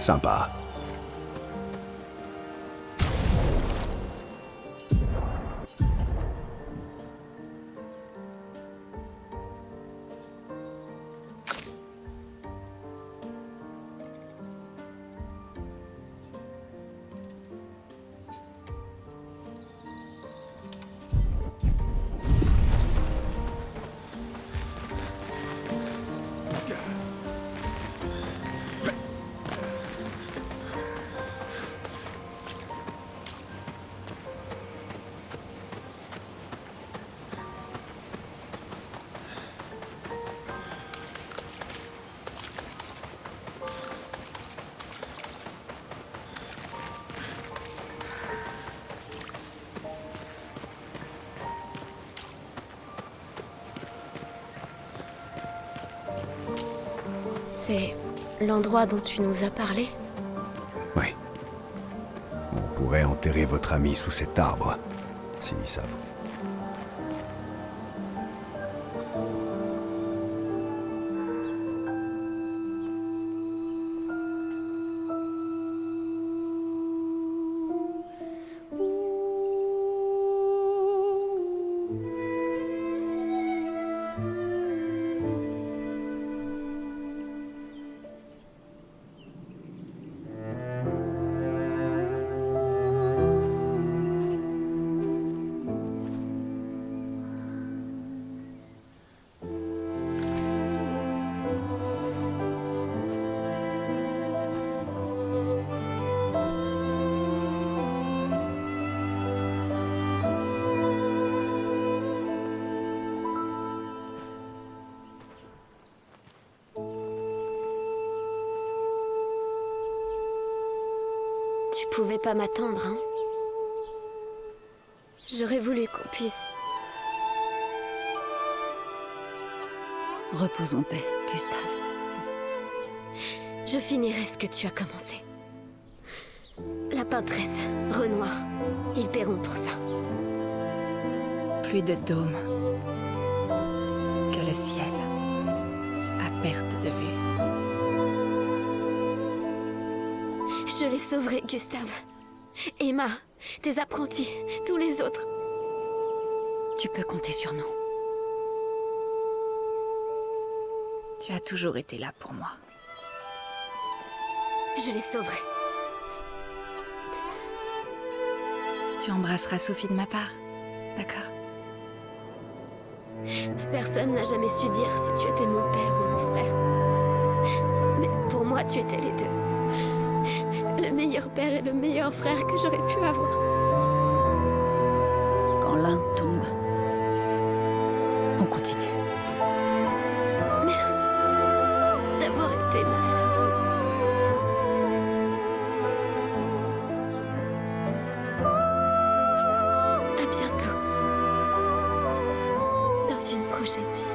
Sympa. C'est l'endroit dont tu nous as parlé? Oui. On pourrait enterrer votre ami sous cet arbre, si ça vous. Tu pouvais pas m'attendre, hein? J'aurais voulu qu'on puisse... Repose en paix, Gustave. Je finirai ce que tu as commencé. La peintresse, Renoir, ils paieront pour ça. Plus de dôme que le ciel, à perte de vue. Je les sauverai, Gustave. Emma, tes apprentis, tous les autres. Tu peux compter sur nous. Tu as toujours été là pour moi. Je les sauverai. Tu embrasseras Sophie de ma part, d'accord? Personne n'a jamais su dire si tu étais mon père ou mon frère. Mais pour moi, tu étais les deux. Le meilleur père et le meilleur frère que j'aurais pu avoir. Quand l'un tombe, on continue. Merci d'avoir été ma famille. À bientôt. Dans une prochaine vie.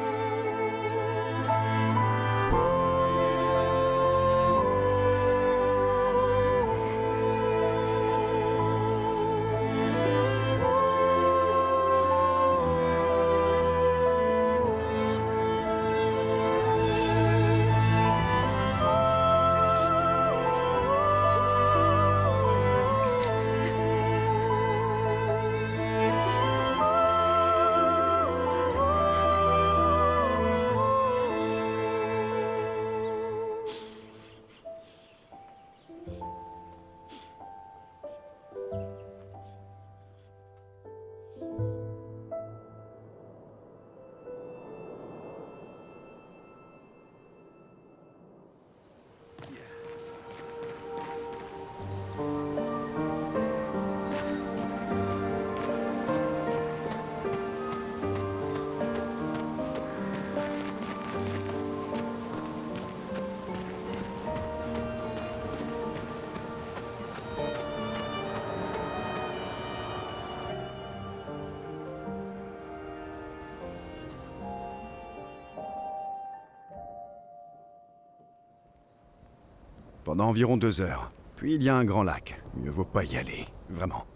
Pendant environ 2 heures. Puis il y a un grand lac. Mieux vaut pas y aller, vraiment.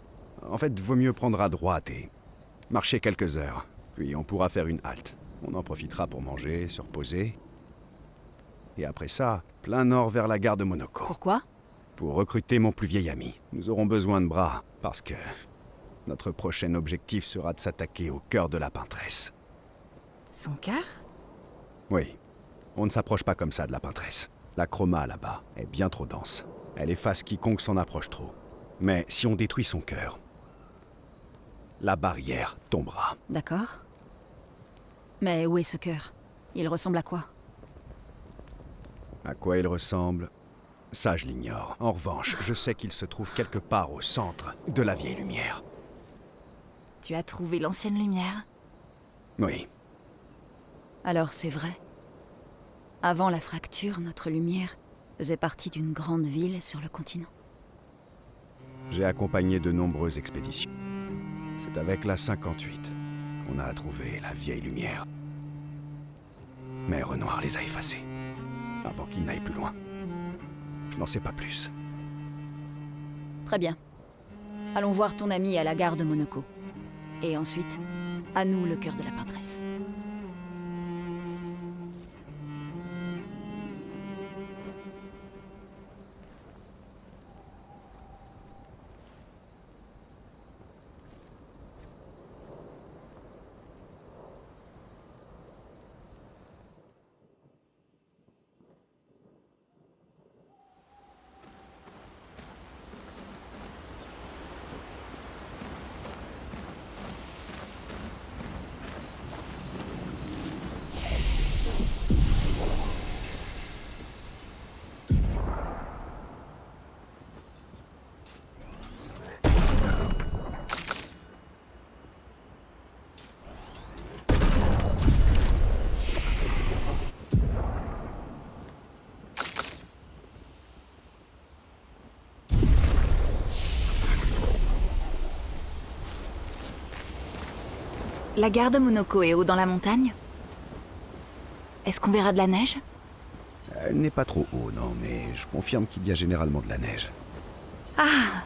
En fait, vaut mieux prendre à droite et marcher quelques heures. Puis on pourra faire une halte. On en profitera pour manger, se reposer. Et après ça, plein nord vers la gare de Monaco. Pourquoi? pour recruter mon plus vieil ami. Nous aurons besoin de bras, parce que notre prochain objectif sera de s'attaquer au cœur de la peintresse. Son cœur? Oui, on ne s'approche pas comme ça de la peintresse. La chroma là-bas est bien trop dense. Elle efface quiconque s'en approche trop. Mais si on détruit son cœur, la barrière tombera. D'accord. Mais où est ce cœur? Il ressemble à quoi? À quoi il ressemble? Ça, je l'ignore. En revanche, je sais qu'il se trouve quelque part au centre de la vieille lumière. Tu as trouvé l'ancienne lumière? Oui, Alors c'est vrai. Avant la fracture, notre lumière faisait partie d'une grande ville sur le continent. j'ai accompagné de nombreuses expéditions. C'est avec la 58 qu'on a trouvé la vieille lumière. Mais Renoir les a effacés, avant qu'ils n'aillent plus loin. Je n'en sais pas plus. Très bien. Allons voir ton ami à la gare de Monaco. Et ensuite, à nous le cœur de la peintresse. La gare de Monaco est haut dans la montagne? Est-ce qu'on verra de la neige? Elle n'est pas trop haut, non, mais je confirme qu'il y a généralement de la neige. Ah!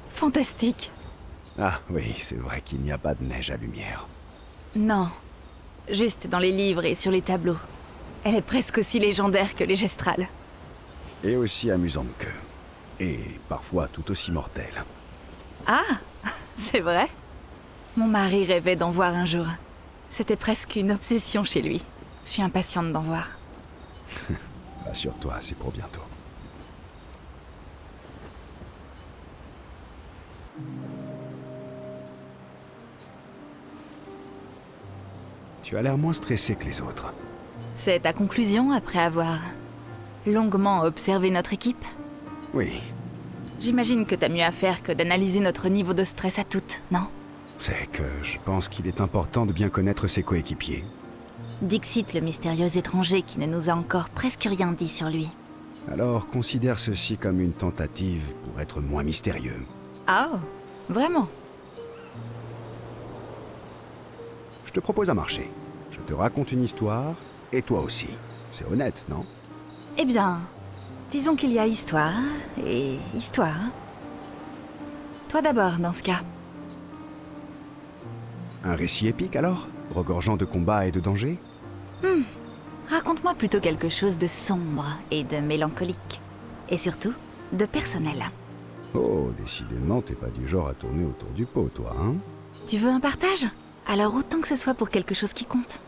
Fantastique! Ah oui, c'est vrai qu'il n'y a pas de neige à lumière. Non. Juste dans les livres et sur les tableaux. Elle est presque aussi légendaire que les gestrales. Et aussi amusante qu'eux. Et parfois tout aussi mortelle. Ah! C'est vrai? Mon mari rêvait d'en voir un jour. C'était presque une obsession chez lui. Je suis impatiente d'en voir. Assure-toi, c'est pour bientôt. Tu as l'air moins stressé que les autres. C'est ta conclusion après avoir longuement observé notre équipe? Oui, J'imagine que t'as mieux à faire que d'analyser notre niveau de stress à toutes, non? c'est que je pense qu'il est important de bien connaître ses coéquipiers. Dixit, le mystérieux étranger qui ne nous a encore presque rien dit sur lui. Alors considère ceci comme une tentative pour être moins mystérieux. Ah, vraiment? Je te propose un marché. Je te raconte une histoire, et toi aussi. C'est honnête, non? Eh bien, disons qu'il y a histoire et histoire. Toi d'abord, dans ce cas. Un récit épique alors? Regorgeant de combats et de dangers? Raconte-moi plutôt quelque chose de sombre et de mélancolique. Et surtout, de personnel. Oh, décidément, t'es pas du genre à tourner autour du pot, toi, hein? Tu veux un partage? Alors autant que ce soit pour quelque chose qui compte.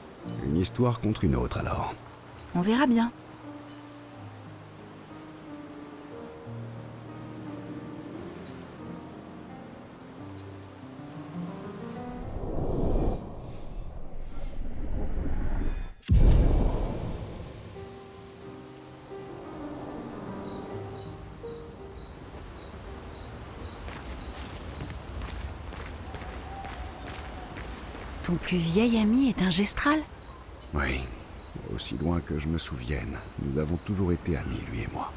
Une histoire contre une autre, alors. On verra bien. Ton plus vieil ami est un gestral? Oui, aussi loin que je me souvienne, nous avons toujours été amis, lui et moi.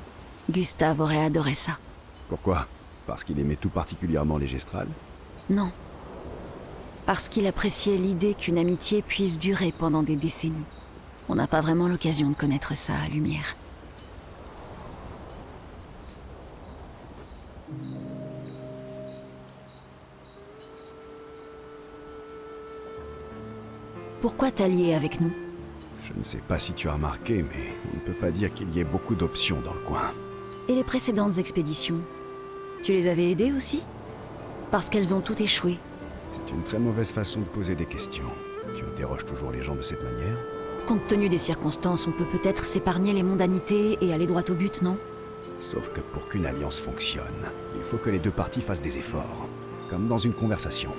Gustave aurait adoré ça. Pourquoi? Parce qu'il aimait tout particulièrement les gestrales? Non. Parce qu'il appréciait l'idée qu'une amitié puisse durer pendant des décennies. On n'a pas vraiment l'occasion de connaître ça à Lumière. Pourquoi t'allier avec nous? Je ne sais pas si tu as remarqué, mais on ne peut pas dire qu'il y ait beaucoup d'options dans le coin. Et les précédentes expéditions? Tu les avais aidées aussi? Parce qu'elles ont toutes échoué. C'est une très mauvaise façon de poser des questions. Tu interroges toujours les gens de cette manière? Compte tenu des circonstances, on peut peut-être s'épargner les mondanités et aller droit au but, non? Sauf que pour qu'une alliance fonctionne, il faut que les deux parties fassent des efforts. Comme dans une conversation.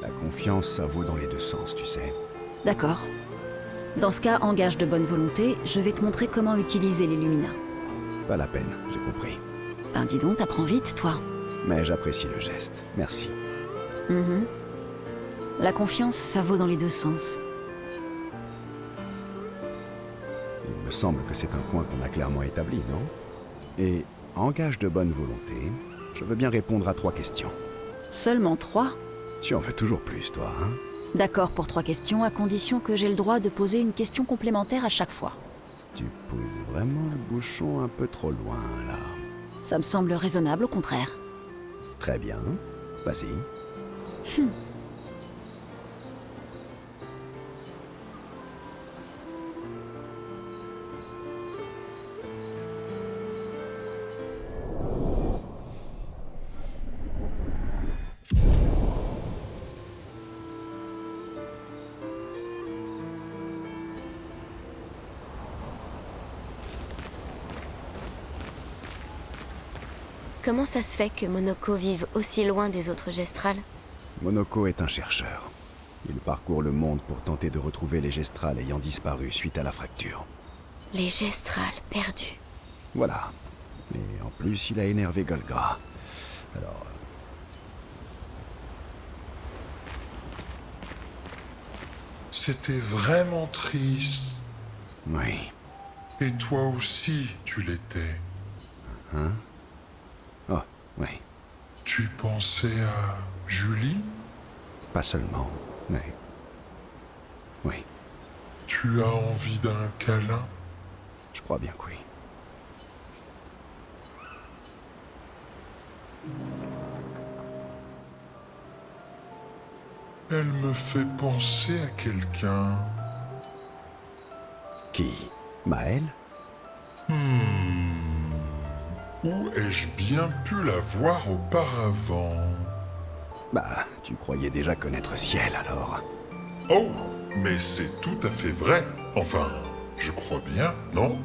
La confiance, ça vaut dans les deux sens, tu sais. D'accord. Dans ce cas, en gage de bonne volonté, je vais te montrer comment utiliser les Lumina. Pas la peine, j'ai compris. Ben dis donc, t'apprends vite, toi. Mais j'apprécie le geste. Merci. Mhm. La confiance, ça vaut dans les deux sens. Il me semble que c'est un point qu'on a clairement établi, non? Et, en gage de bonne volonté, je veux bien répondre à 3 questions. Seulement 3? Tu en veux toujours plus, toi, hein? D'accord pour 3 questions, à condition que j'ai le droit de poser une question complémentaire à chaque fois. Tu pousses vraiment le bouchon un peu trop loin, là. Ça me semble raisonnable, au contraire. Très bien. Vas-y. Comment ça se fait que Monoko vive aussi loin des autres gestrales? Monoko est un chercheur. Il parcourt le monde pour tenter de retrouver les gestrales ayant disparu suite à la fracture. Les gestrales perdus. Voilà. Et en plus, il a énervé Golgra. Alors... C'était vraiment triste. Oui. Et toi aussi, tu l'étais. Hein? Oh, oui. Tu pensais à Julie? Pas seulement, mais... Oui, Tu as envie d'un câlin? je crois bien que oui. Elle me fait penser à quelqu'un. Qui? Maël? Où ai-je bien pu la voir auparavant? Bah, tu croyais déjà connaître Ciel, alors. Oh, mais c'est tout à fait vrai. Enfin, je crois bien, non?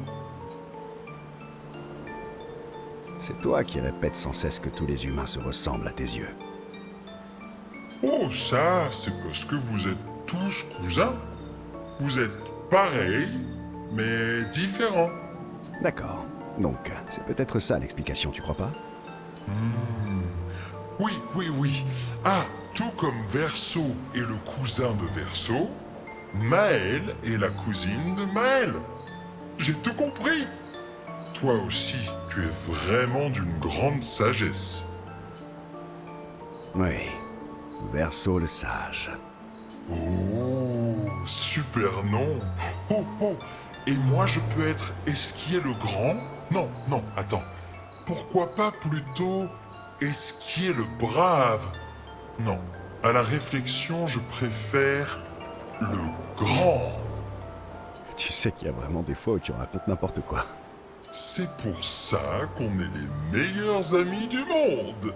C'est toi qui répètes sans cesse que tous les humains se ressemblent à tes yeux. Oh, ça, c'est parce que vous êtes tous cousins. Vous êtes pareils, mais différents. D'accord. Donc, c'est peut-être ça l'explication, tu crois pas? Oui, oui, oui. Ah, tout comme Verseau est le cousin de Verseau, Maël est la cousine de Maël. J'ai tout compris. Toi aussi, tu es vraiment d'une grande sagesse. Oui. Verseau le sage. Oh, super nom. Oh, oh, et moi je peux être Esquier le grand? Non, non, attends. Pourquoi pas plutôt Esquier le brave? Non, à la réflexion, je préfère le grand. Tu sais qu'il y a vraiment des fois où tu racontes n'importe quoi. C'est pour ça qu'on est les meilleurs amis du monde.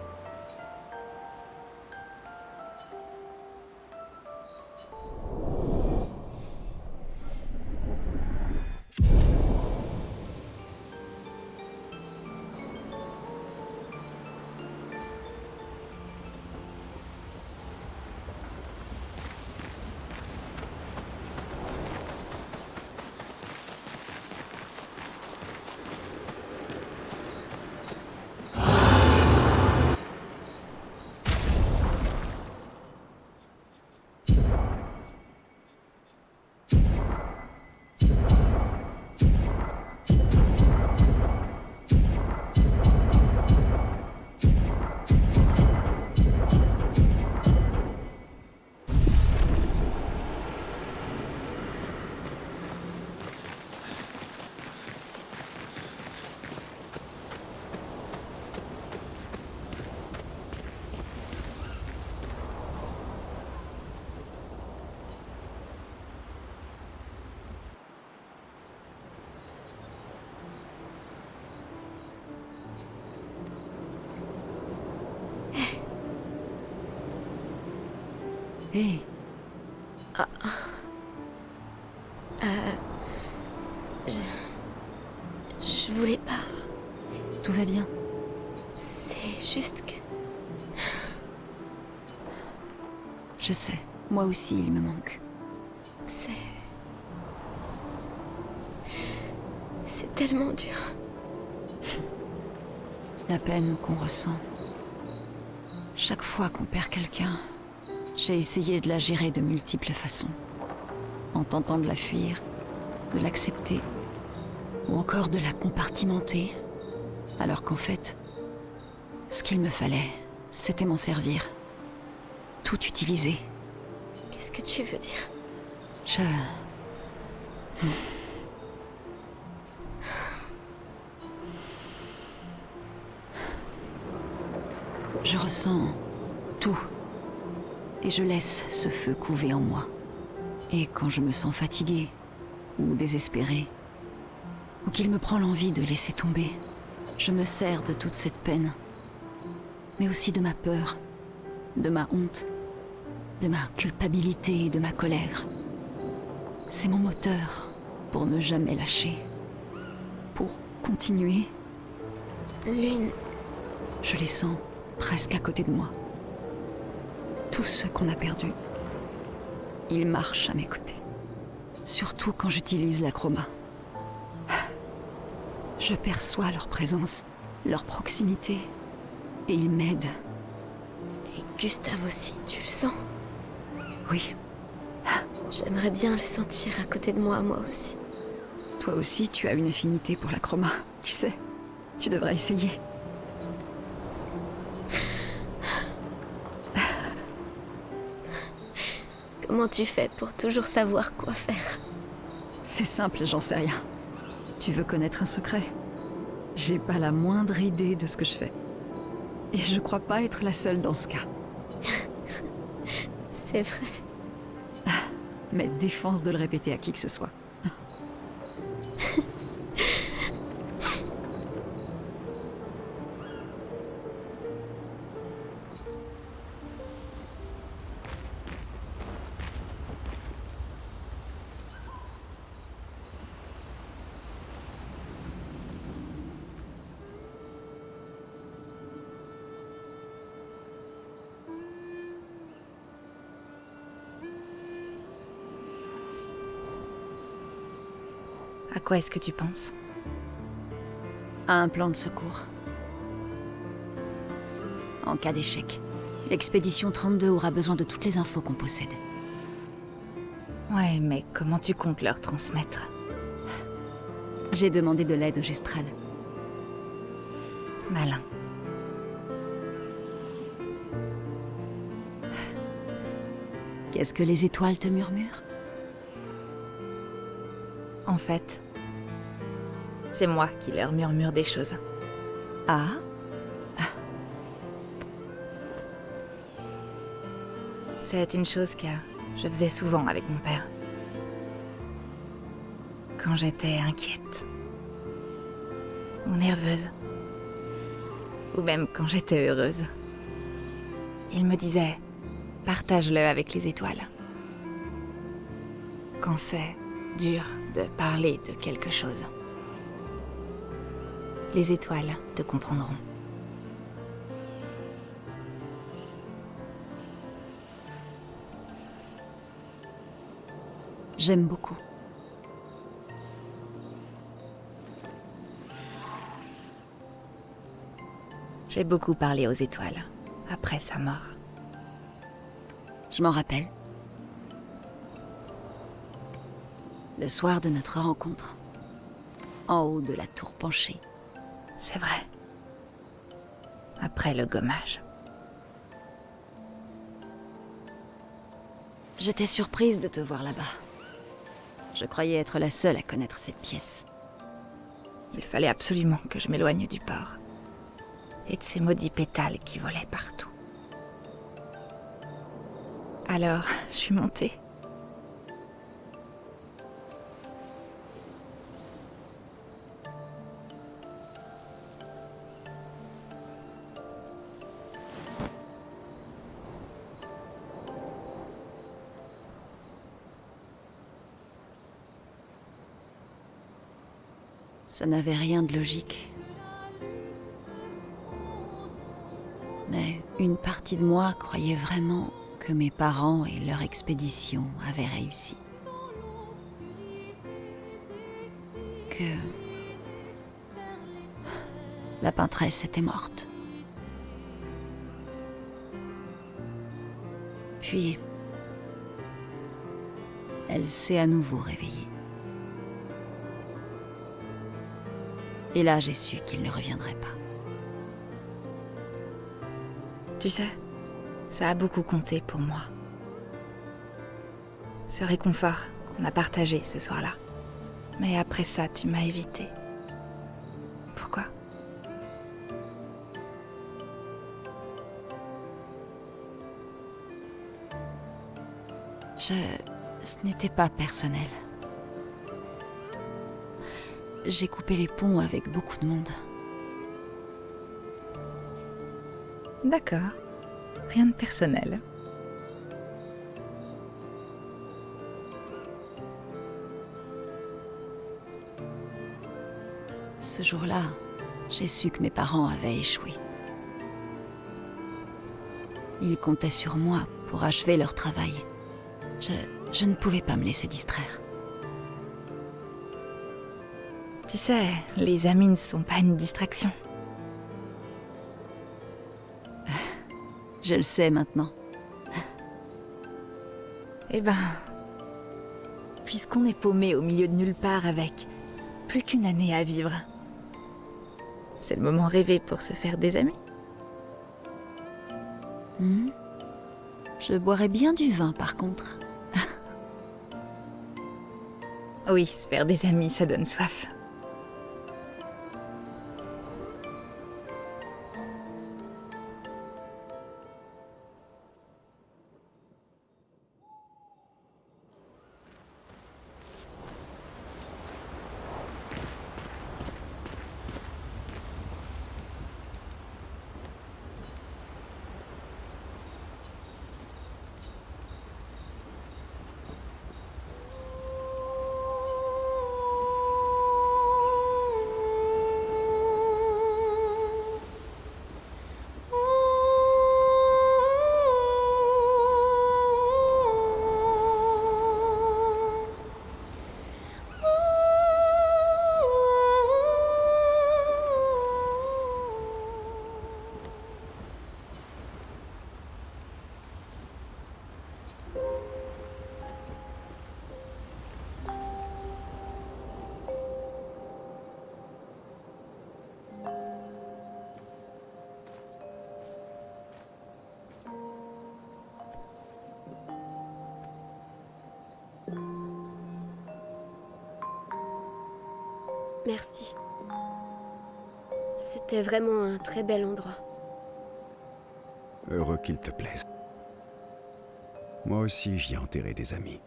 Hé, Je voulais pas. tout va bien. C'est juste que... Je sais, moi aussi il me manque. C'est tellement dur. La peine qu'on ressent. Chaque fois qu'on perd quelqu'un, j'ai essayé de la gérer de multiples façons. En tentant de la fuir, de l'accepter, ou encore de la compartimenter. Alors qu'en fait, ce qu'il me fallait, c'était m'en servir. Tout utiliser. Qu'est-ce que tu veux dire? Je ressens tout. Et je laisse ce feu couver en moi. Et quand je me sens fatiguée, ou désespérée, ou qu'il me prend l'envie de laisser tomber, je me sers de toute cette peine. Mais aussi de ma peur, de ma honte, de ma culpabilité et de ma colère. C'est mon moteur pour ne jamais lâcher. Pour continuer. Lune, Je les sens presque à côté de moi. Tous ceux qu'on a perdus, ils marchent à mes côtés. Surtout quand j'utilise la chroma. Je perçois leur présence, leur proximité, et ils m'aident. et Gustave aussi, tu le sens? Oui, J'aimerais bien le sentir à côté de moi aussi. toi aussi tu as une affinité pour la chroma, tu sais. Tu devrais essayer. Comment tu fais pour toujours savoir quoi faire? C'est simple, j'en sais rien. Tu veux connaître un secret? J'ai pas la moindre idée de ce que je fais. Et je crois pas être la seule dans ce cas. C'est vrai. Mais défense de le répéter à qui que ce soit. À quoi est-ce que tu penses? À un plan de secours. En cas d'échec, l'expédition 32 aura besoin de toutes les infos qu'on possède. Ouais, mais comment tu comptes leur transmettre? J'ai demandé de l'aide au Gestral. Malin. Qu'est-ce que les étoiles te murmurent? En fait, c'est moi qui leur murmure des choses. Ah? C'est une chose que je faisais souvent avec mon père. Quand j'étais inquiète. Ou nerveuse. Ou même quand j'étais heureuse. Il me disait, partage-le avec les étoiles. Quand c'est dur de parler de quelque chose, les étoiles te comprendront. J'aime beaucoup. J'ai beaucoup parlé aux étoiles, après sa mort. Je m'en rappelle. Le soir de notre rencontre, en haut de la tour penchée. C'est vrai. Après le gommage. J'étais surprise de te voir là-bas. Je croyais être la seule à connaître cette pièce. Il fallait absolument que je m'éloigne du port. Et de ces maudits pétales qui volaient partout. Alors, je suis montée. Ça n'avait rien de logique. Mais une partie de moi croyait vraiment que mes parents et leur expédition avaient réussi. Que la peintresse était morte. Puis, elle s'est à nouveau réveillée. Et là, j'ai su qu'il ne reviendrait pas. Tu sais, ça a beaucoup compté pour moi. Ce réconfort qu'on a partagé ce soir-là. Mais après ça, tu m'as évité. Pourquoi ? Ce n'était pas personnel. J'ai coupé les ponts avec beaucoup de monde. D'accord. Rien de personnel. Ce jour-là, j'ai su que mes parents avaient échoué. Ils comptaient sur moi pour achever leur travail. Je ne pouvais pas me laisser distraire. Tu sais, les amis ne sont pas une distraction. Je le sais maintenant. Eh ben, puisqu'on est paumé au milieu de nulle part avec plus qu'une année à vivre, c'est le moment rêvé pour se faire des amis. Je boirais bien du vin, par contre. Oui, se faire des amis, ça donne soif. Merci. C'était vraiment un très bel endroit. Heureux qu'il te plaise. Moi aussi, j'y ai enterré des amis.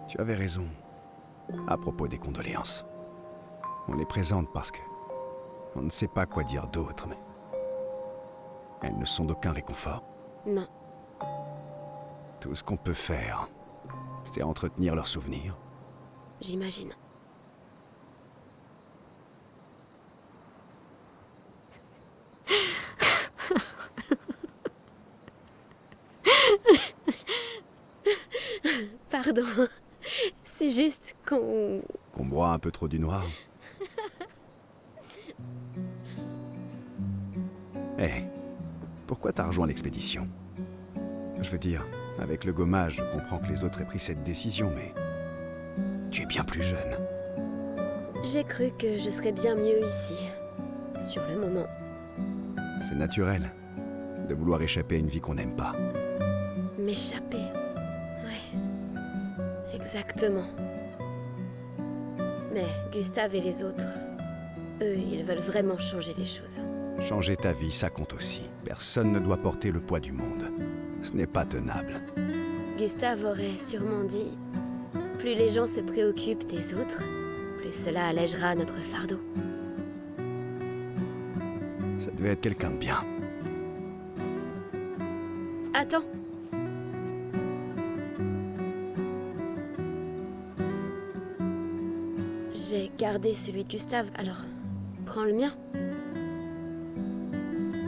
Tu avais raison. À propos des condoléances. On les présente parce que... on ne sait pas quoi dire d'autre, mais... elles ne sont d'aucun réconfort. Non. Tout ce qu'on peut faire, c'est entretenir leurs souvenirs. J'imagine. Pardon. C'est juste qu'on... Qu'on boit un peu trop du noir. Hé, pourquoi t'as rejoint l'expédition? Je veux dire, avec le gommage, je comprends que les autres aient pris cette décision, mais... tu es bien plus jeune. J'ai cru que je serais bien mieux ici. Sur le moment. C'est naturel de vouloir échapper à une vie qu'on n'aime pas. M'échapper. Ouais. Exactement. Mais Gustave et les autres, eux, ils veulent vraiment changer les choses. Changer ta vie, ça compte aussi. Personne ne doit porter le poids du monde. Ce n'est pas tenable. Gustave aurait sûrement dit, plus les gens se préoccupent des autres, plus cela allègera notre fardeau. Ça devait être quelqu'un de bien. Attends. garder celui de Gustave, alors prends le mien.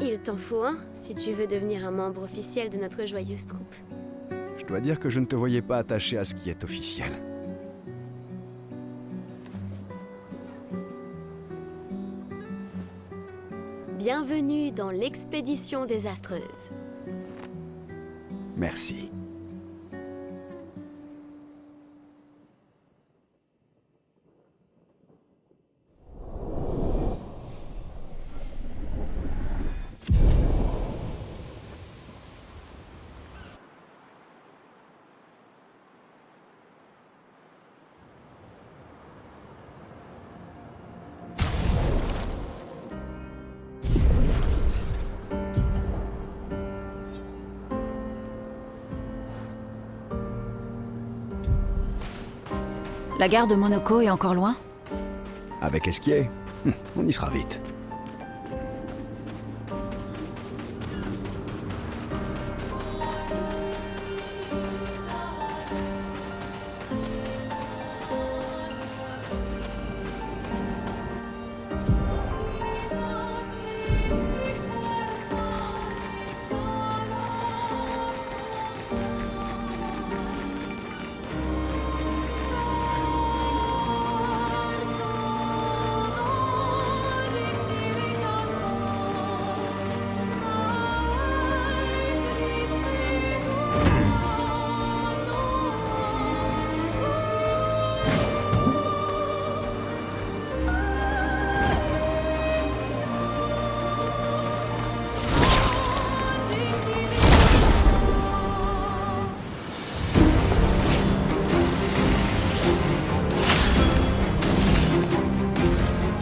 Il t'en faut un si tu veux devenir un membre officiel de notre joyeuse troupe. Je dois dire que je ne te voyais pas attaché à ce qui est officiel. Bienvenue dans l'expédition désastreuse. Merci. La gare de Monoko est encore loin? Avec Esquier, on y sera vite.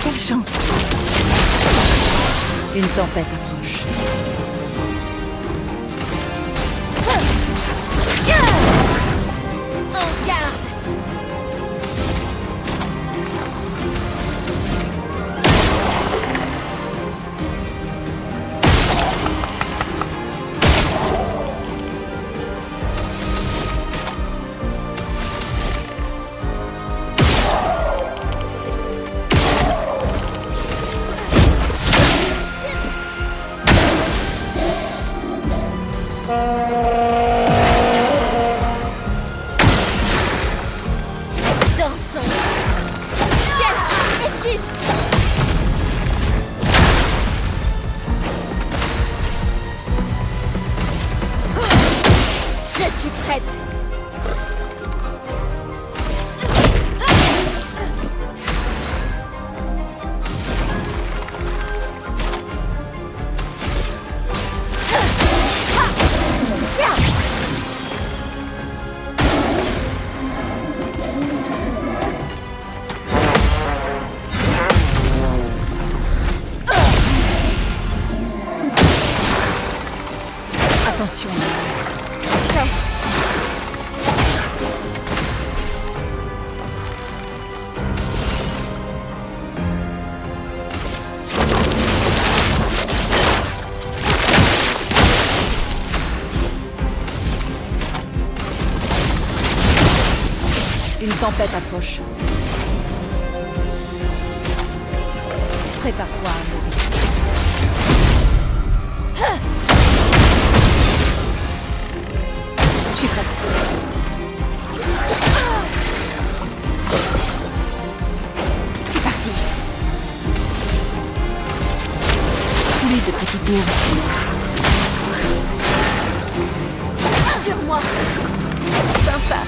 Quelle chance! Une tempête approche. En garde! Dansons! Tiens! Esquive! Je suis prête! Attention. Prête! Une tempête approche. Prépare-toi à mourir. Je suis prête. C'est parti. Poulet de petite bourre. Sur moi! Sympa!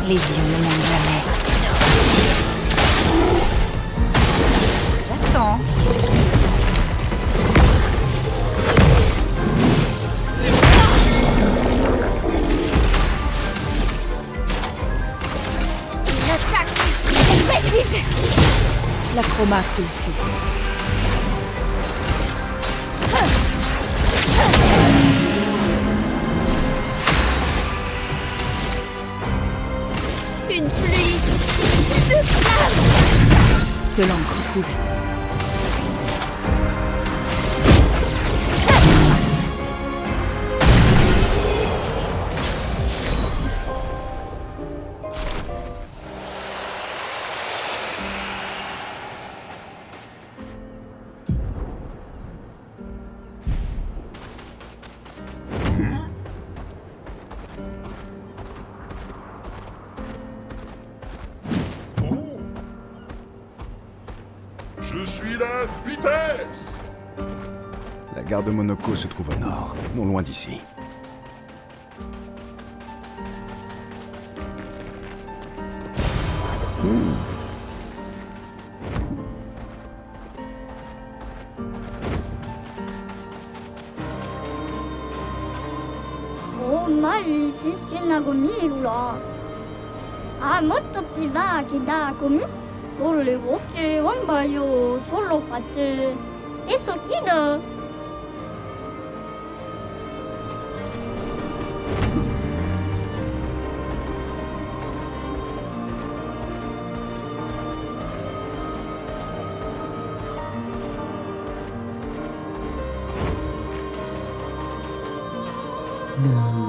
Les yeux ne mentent jamais. J'attends. La chroma coule flou. Une pluie de flammes. Que l'encre coule. Oh. Je suis la vitesse. La gare de Monoko se trouve au nord, non loin d'ici. Ormai fissionago milula. A molto piva che da comi. Volevo che un baio solo fate. E so chi da. Grazie.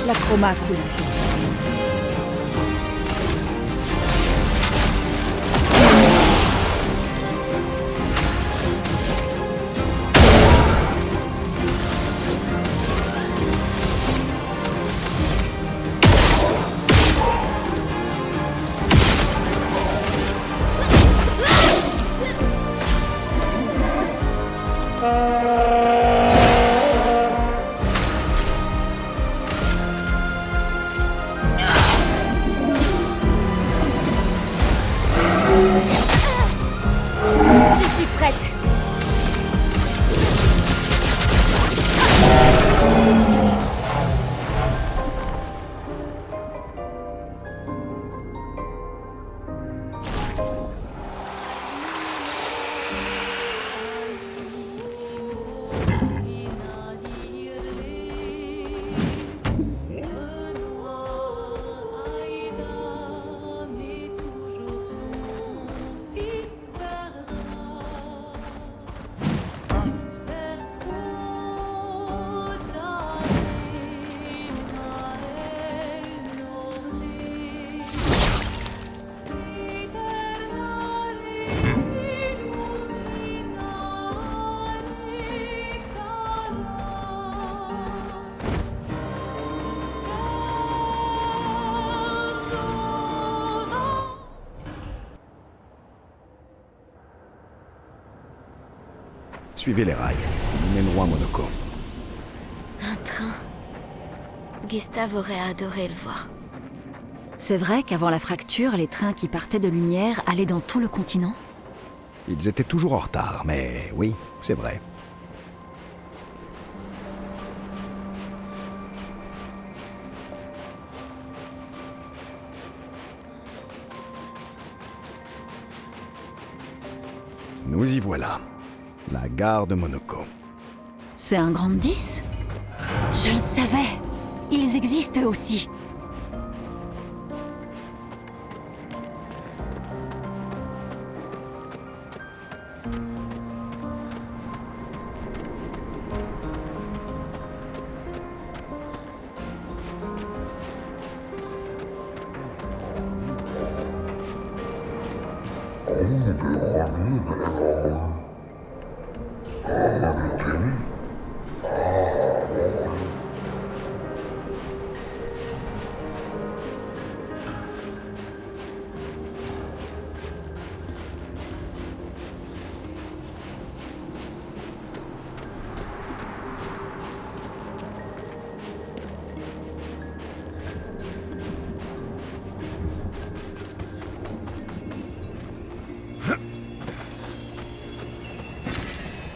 La chroma coule flou. Je suis prête. Suivez les rails. Ils mèneront à Monoko. Un train. Gustave aurait adoré le voir. C'est vrai qu'avant la fracture, les trains qui partaient de Lumière allaient dans tout le continent? Ils étaient toujours en retard, mais oui, c'est vrai. Nous y voilà. La gare de Monoko. C'est un grand 10 ? Je le savais. Ils existent aussi.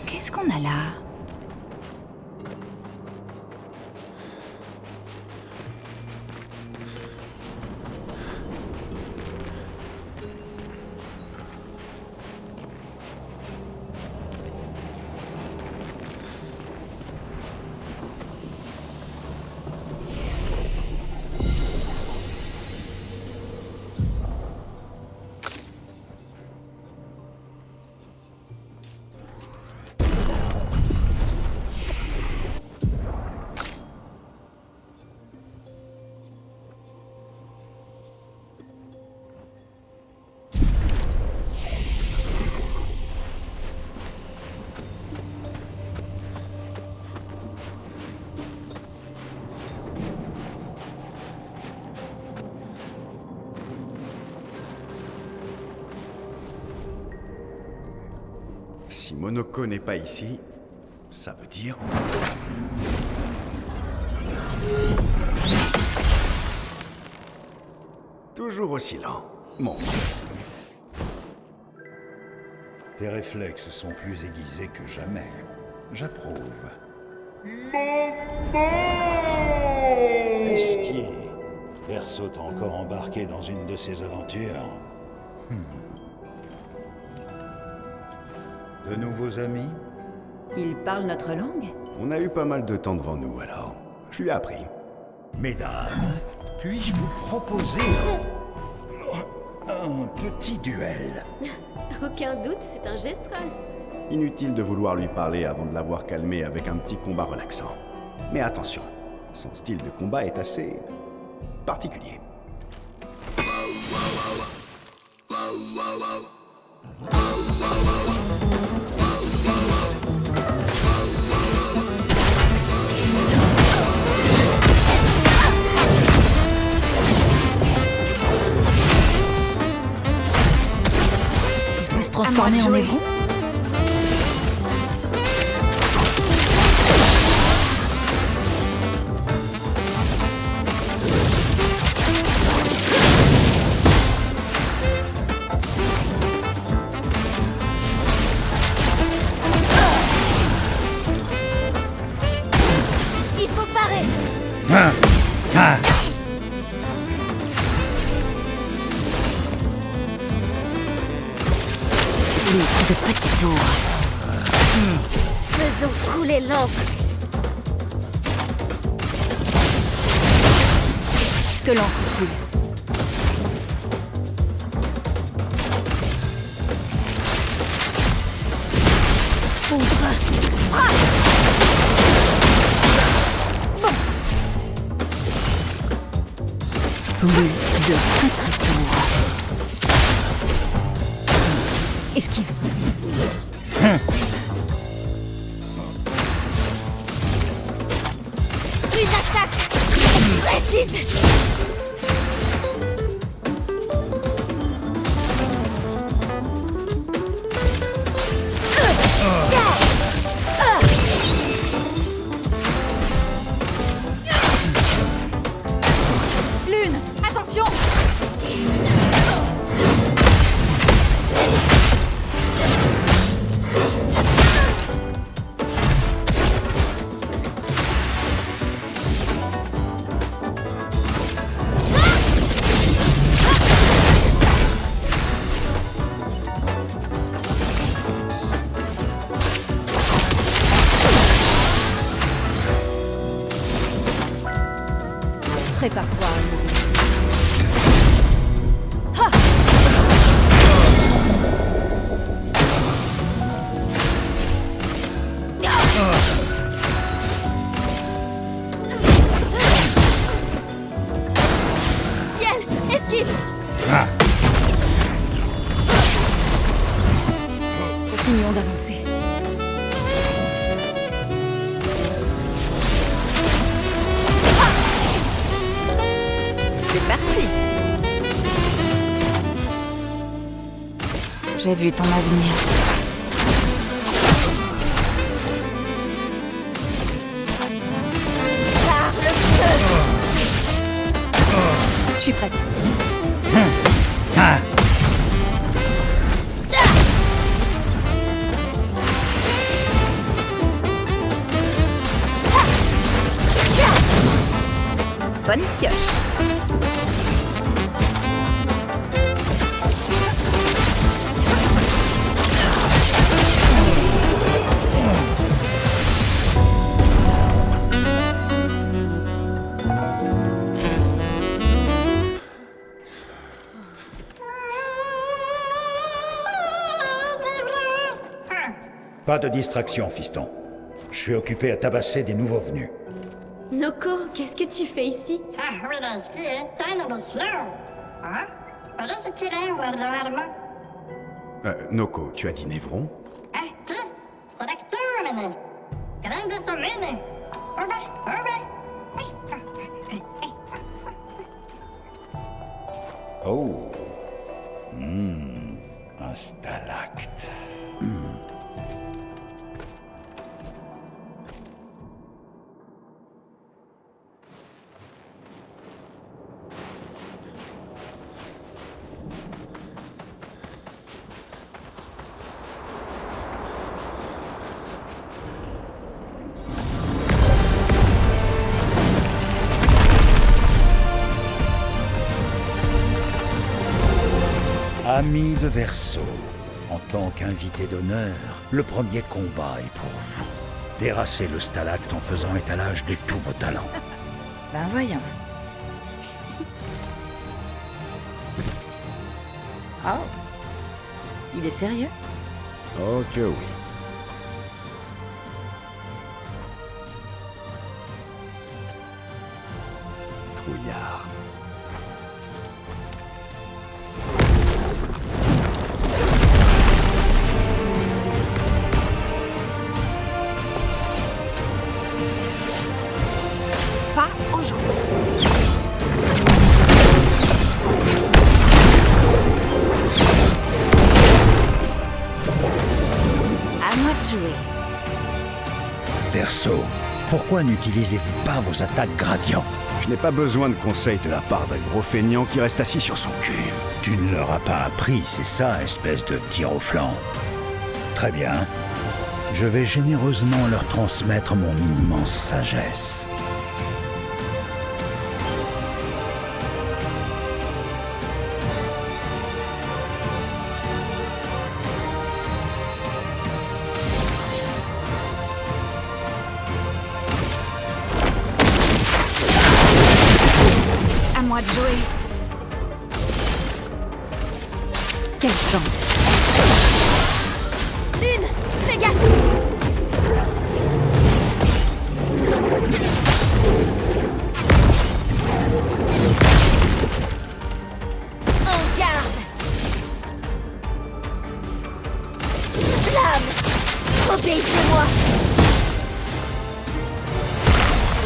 Qu'est-ce qu'on a là ? Si Monoko n'est pas ici, ça veut dire... Toujours aussi lent. Mon Dieu. Tes réflexes sont plus aiguisés que jamais. J'approuve. Esquier. Perso t'a encore embarqué dans une de ses aventures. De nouveaux amis? Ils parlent notre langue ? On a eu pas mal de temps devant nous, alors. Je lui ai appris. Mesdames, puis-je vous proposer un petit duel? Aucun doute, c'est un gestrol. Inutile de vouloir lui parler avant de l'avoir calmé avec un petit combat relaxant. Mais attention, son style de combat est assez... particulier. Il peut se transformer en héros ? Il faut parer. Les coups de petit tour. Faisons couler l'encre. Que l'encre coule. Poudre. Plus de petit tour. Esquive. Une attaque précise. Lune, attention! Prépare-toi à mourir. Ciel, esquive! Continuons d'avancer. C'est parti. J'ai vu ton avenir. Par le feu! Je suis prête. Bonne pioche. Pas de distraction, fiston. Je suis occupé à tabasser des nouveaux venus. Noko, qu'est-ce que tu fais ici? Noko, tu as dit Névron? Oh. Un stalacte. Ami de Verseau, en tant qu'invité d'honneur, le premier combat est pour vous. Terrassez le stalacte en faisant étalage de tous vos talents. Ben voyons. Oh. Il est sérieux? Oh que oui. Trouillard. Pas aujourd'hui. À moi de jouer. Verseau, pourquoi n'utilisez-vous pas vos attaques gradients? Je n'ai pas besoin de conseils de la part d'un gros feignant qui reste assis sur son cul. Tu ne leur as pas appris, c'est ça, espèce de tir au flanc. Très bien. Je vais généreusement leur transmettre mon immense sagesse. À moi de jouer. Quelle chance. Lune, fais gaffe! En garde! Flamme! Obéissez-moi!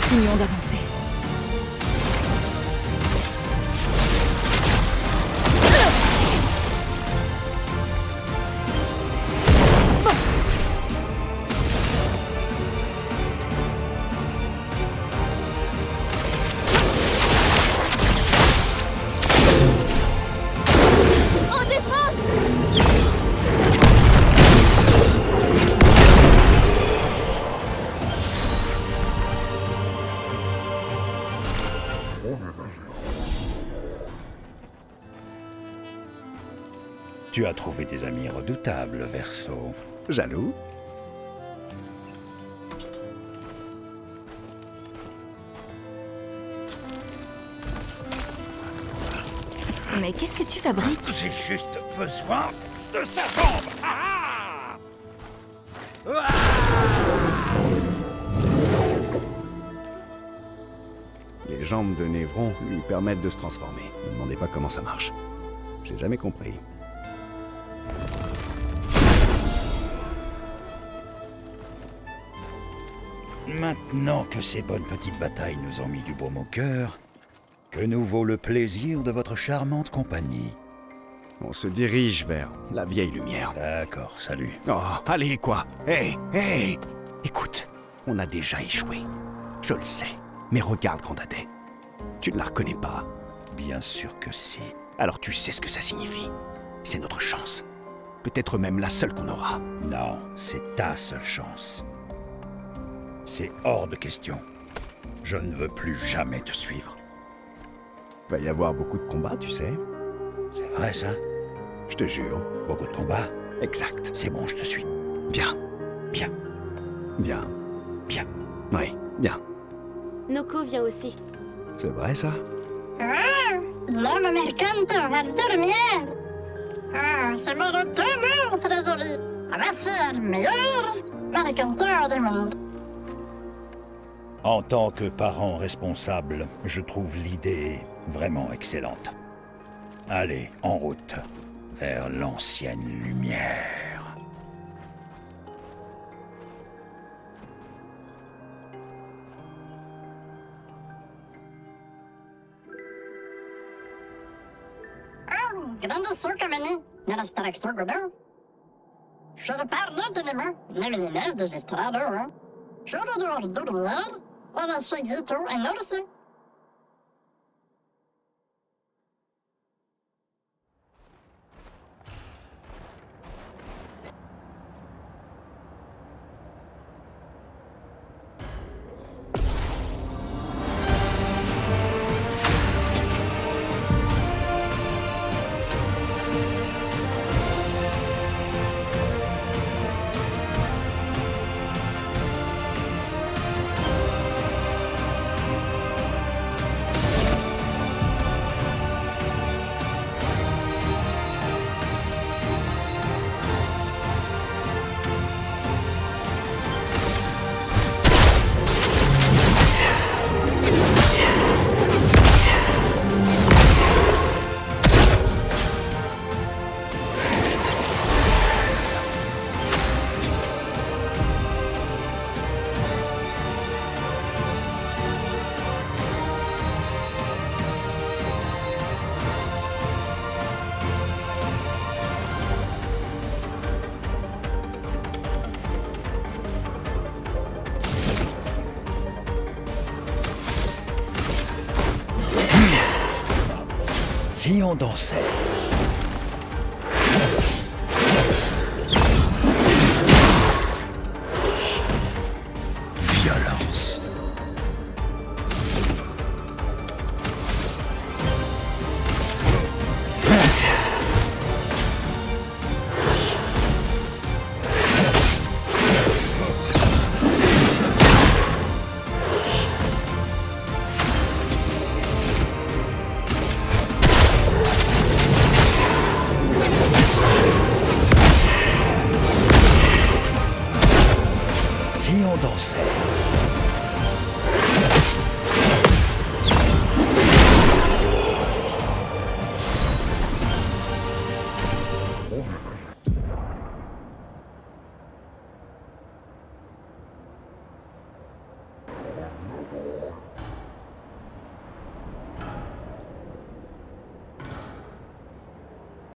Continuons d'avancer. En défense! Tu as trouvé des amis redoutables, Verseau. Jaloux? mais qu'est-ce que tu fabriques? J'ai juste besoin de sa jambe. Ah! Les jambes de Névron lui permettent de se transformer. Ne me demandez pas comment ça marche. J'ai jamais compris. Maintenant que ces bonnes petites batailles nous ont mis du baume au cœur, que nous vaut le plaisir de votre charmante compagnie? On se dirige vers la vieille lumière. D'accord, salut. Oh, allez, quoi? Hé, hé! Écoute, on a déjà échoué. Je le sais. Mais regarde, Grandadais. Tu ne la reconnais pas. Bien sûr que si. Alors tu sais ce que ça signifie. C'est notre chance. Peut-être même la seule qu'on aura. Non, c'est ta seule chance. C'est hors de question. Je ne veux plus jamais te suivre. Il va y avoir beaucoup de combats, tu sais. C'est vrai ça? Je te jure. Beaucoup de combats? Exact. C'est bon, je te suis. Bien. Bien, Bien. bien. Oui, bien. Noko vient aussi. C'est vrai, ça? No me encanta al dormir. Se muere todo, trésorier. Va ser el mejor mercanteur du monde. En tant que parent responsable, je trouve l'idée vraiment excellente. Allez, en route, vers l'ancienne lumière. Grande socomanie, nella staraxogodo. Je parlo de nema, nemeninas de gestrado, Choro do ordurular, ora chegito enorse. Si on dansait. Violence. Si on dansait.